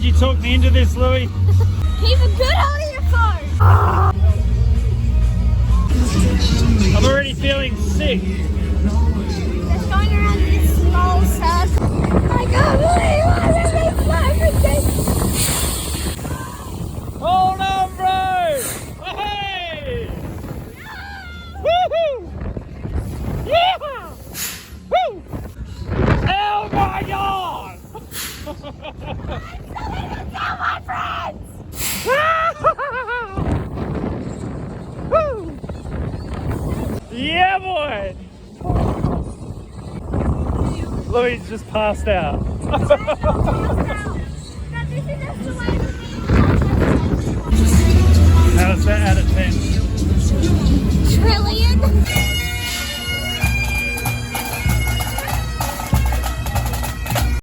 you talk me into this, Louie? Keep a good hold of your phone. I'm already feeling sick. Just going around in this small circle. I can't believe I did everything. Hold on, bro! Hey! Woohoo! Yeah! Woo! Oh my god! Tell my friends. Woo! Yeah, boy! Louie's just passed out. Now this is just the way to be. How's that out of 10? Trillion.